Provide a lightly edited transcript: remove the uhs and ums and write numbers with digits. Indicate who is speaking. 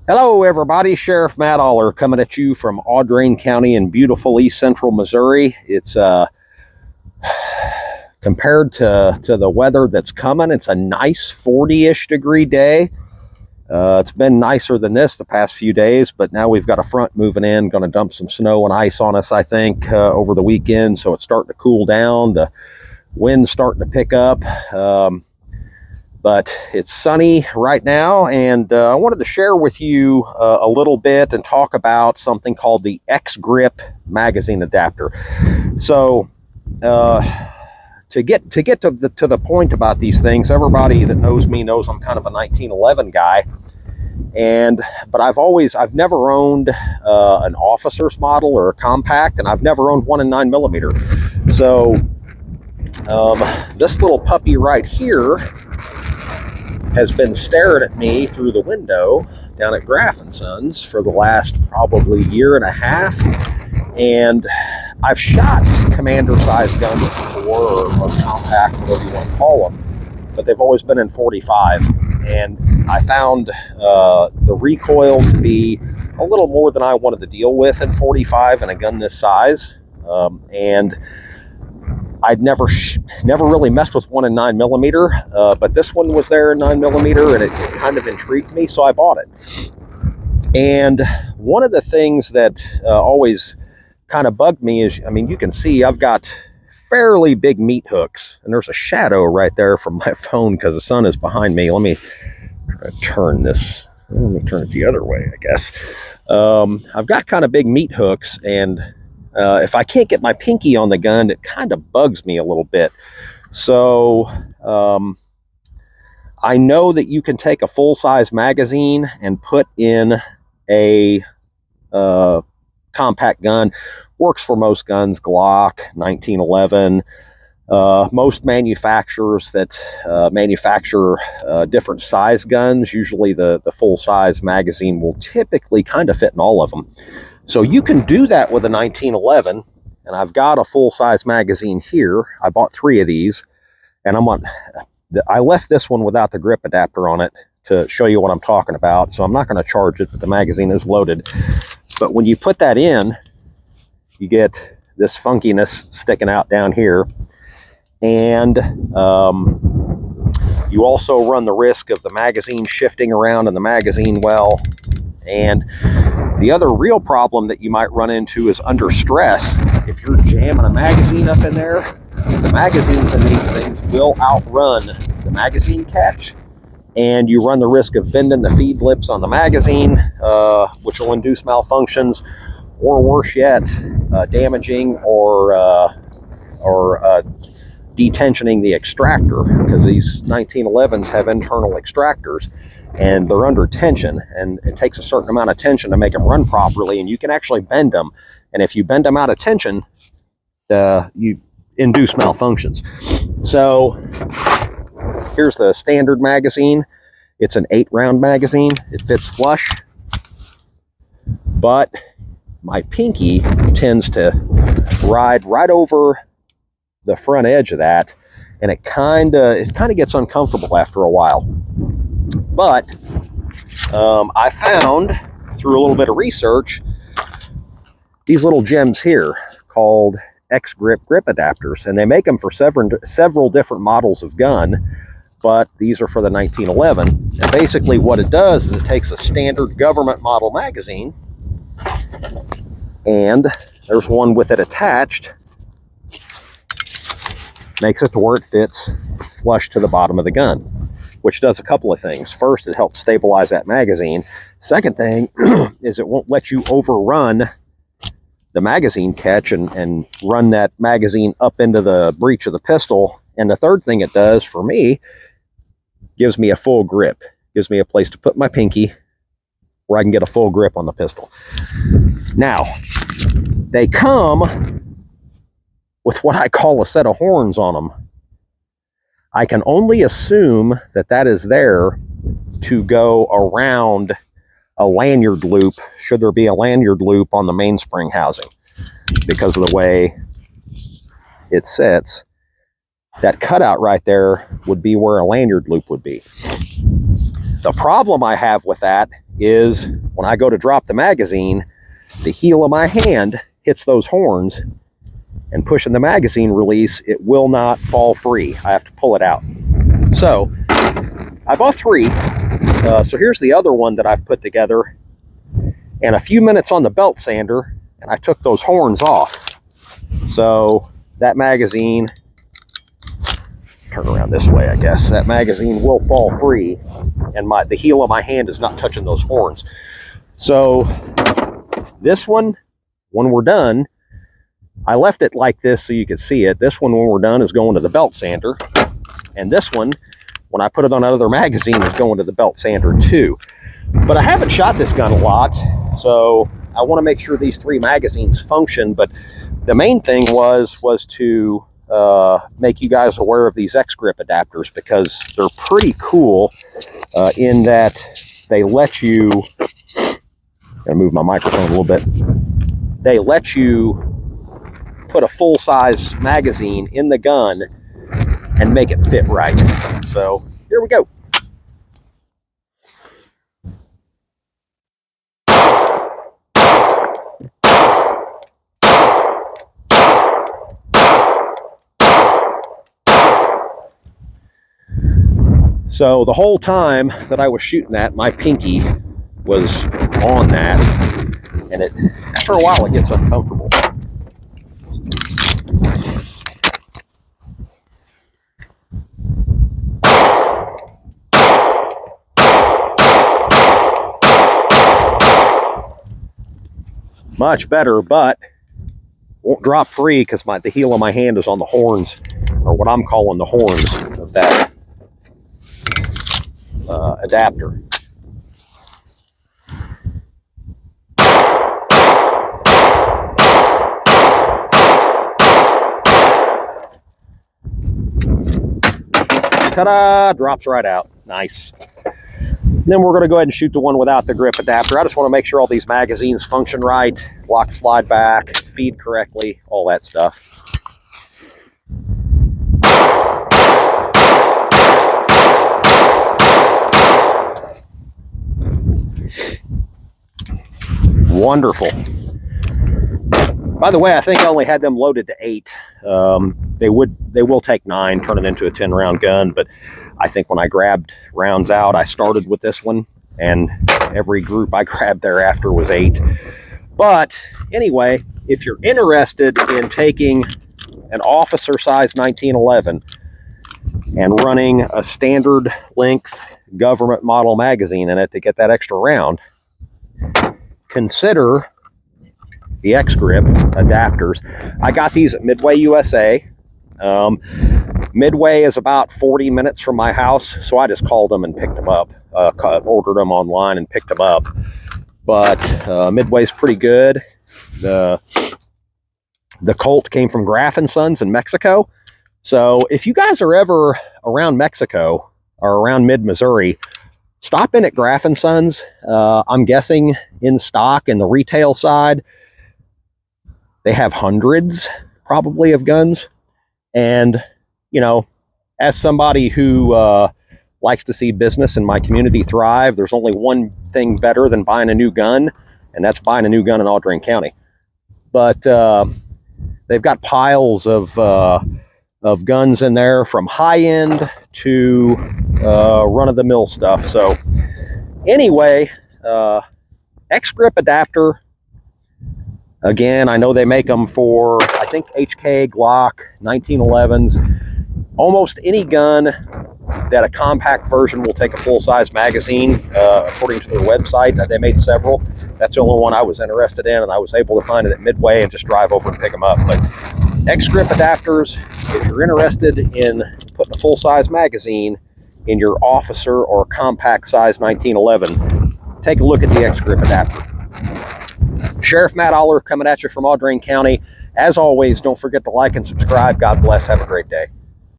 Speaker 1: Hello, everybody. Sheriff Matt Aller coming at you from Audrain County in beautiful East Central Missouri. It's compared to the weather that's coming, it's a nice 40-ish degree day. It's been nicer than this the past few days, but now we've got a front moving in, going to dump some snow and ice on us, I think, over the weekend. So it's starting to cool down. The wind's starting to pick up. But it's sunny right now, and I wanted to share with you a little bit and talk about something called the XGrip magazine adapter. So to get to the point about these things, everybody that knows me knows I'm kind of a 1911 guy, but I've never owned an officer's model or a compact, and I've never owned one in 9mm. So this little puppy right here has been staring at me through the window down at Graff & Sons for the last probably year and a half. And I've shot commander-sized guns before, or compact, whatever you want to call them, but they've always been in 45. And I found the recoil to be a little more than I wanted to deal with in 45 in a gun this size. And I'd never really messed with one in 9mm, but this one was there in 9mm, and it kind of intrigued me, so I bought it. And one of the things that always kind of bugged me is, I mean, you can see I've got fairly big meat hooks, and there's a shadow right there from my phone because the sun is behind me. Let me turn this. Let me turn it the other way, I guess. I've got kind of big meat hooks, and if I can't get my pinky on the gun, it kind of bugs me a little bit. So I know that you can take a full-size magazine and put in a compact gun. Works for most guns, Glock, 1911. Most manufacturers that manufacture different size guns, usually the full-size magazine will typically kind of fit in all of them. So you can do that with a 1911, and I've got a full-size magazine here. I bought 3 of these, and I left this one without the grip adapter on it to show you what I'm talking about, so I'm not going to charge it, but the magazine is loaded. But when you put that in, you get this funkiness sticking out down here, and you also run the risk of the magazine shifting around in the magazine well. And the other real problem that you might run into is under stress. If you're jamming a magazine up in there, the magazines in these things will outrun the magazine catch, and you run the risk of bending the feed lips on the magazine, which will induce malfunctions, or worse yet, damaging or detensioning the extractor, because these 1911s have internal extractors, and they're under tension, and it takes a certain amount of tension to make them run properly, and you can actually bend them, and if you bend them out of tension, you induce malfunctions. So here's the standard magazine. It's an 8-round magazine. It fits flush, but my pinky tends to ride right over the front edge of that, and it kind of gets uncomfortable after a while. But I found, through a little bit of research, these little gems here called XGrip grip adapters, and they make them for several different models of gun, but these are for the 1911. And basically what it does is it takes a standard government model magazine, and there's one with it attached, makes it to where it fits flush to the bottom of the gun, which does a couple of things. First, it helps stabilize that magazine. Second thing is it won't let you overrun the magazine catch and run that magazine up into the breech of the pistol. And the third thing it does for me, gives me a full grip. Gives me a place to put my pinky where I can get a full grip on the pistol. Now, they come with what I call a set of horns on them. I can only assume that that is there to go around a lanyard loop, should there be a lanyard loop on the mainspring housing, because of the way it sits. That cutout right there would be where a lanyard loop would be. The problem I have with that is when I go to drop the magazine, the heel of my hand hits those horns, and pushing the magazine release, it will not fall free. I have to pull it out. So I bought 3. So here's the other one that I've put together. And a few minutes on the belt sander, and I took those horns off. So that magazine, turn around this way, I guess, that magazine will fall free, and the heel of my hand is not touching those horns. So this one, when we're done, I left it like this so you could see it. This one, when we're done, is going to the belt sander. And this one, when I put it on another magazine, is going to the belt sander too. But I haven't shot this gun a lot, so I want to make sure these 3 magazines function. But the main thing was to make you guys aware of these XGrip adapters, because they're pretty cool in that they let you, I'm gonna move my microphone a little bit, they let you put a full-size magazine in the gun and make it fit right. So here we go. So the whole time that I was shooting that, my pinky was on that, and after a while it gets uncomfortable. Much better, but won't drop free because the heel of my hand is on the horns, or what I'm calling the horns of that adapter. Ta-da! Drops right out. Nice. Then we're going to go ahead and shoot the one without the grip adapter. I just want to make sure all these magazines function right, lock, slide back, feed correctly, all that stuff. Wonderful. By the way, I think I only had them loaded to 8. They will take 9, turn it into a 10-round gun, but I think when I grabbed rounds out, I started with this one, and every group I grabbed thereafter was 8. But anyway, if you're interested in taking an officer size 1911 and running a standard length government model magazine in it to get that extra round, consider the XGrip adapters. I got these at Midway USA. Midway is about 40 minutes from my house, so I just called them and picked them up. Ordered them online and picked them up. But Midway's pretty good. The Colt came from Graff & Sons in Mexico. So if you guys are ever around Mexico or around mid-Missouri, stop in at Graff & Sons. I'm guessing in stock in the retail side, they have hundreds probably of guns. And, you know, as somebody who likes to see business in my community thrive, there's only one thing better than buying a new gun, and that's buying a new gun in Audrain County. But they've got piles of guns in there, from high-end to run-of-the-mill stuff. So anyway, XGrip adapter. Again, I know they make them for, I think, HK, Glock, 1911s. Almost any gun that a compact version will take a full-size magazine, according to their website. They made several. That's the only one I was interested in, and I was able to find it at Midway and just drive over and pick them up. But XGrip adapters, if you're interested in putting a full-size magazine in your officer or compact size 1911, take a look at the XGrip adapter. Sheriff Matt Aller coming at you from Audrain County. As always, don't forget to like and subscribe. God bless. Have a great day.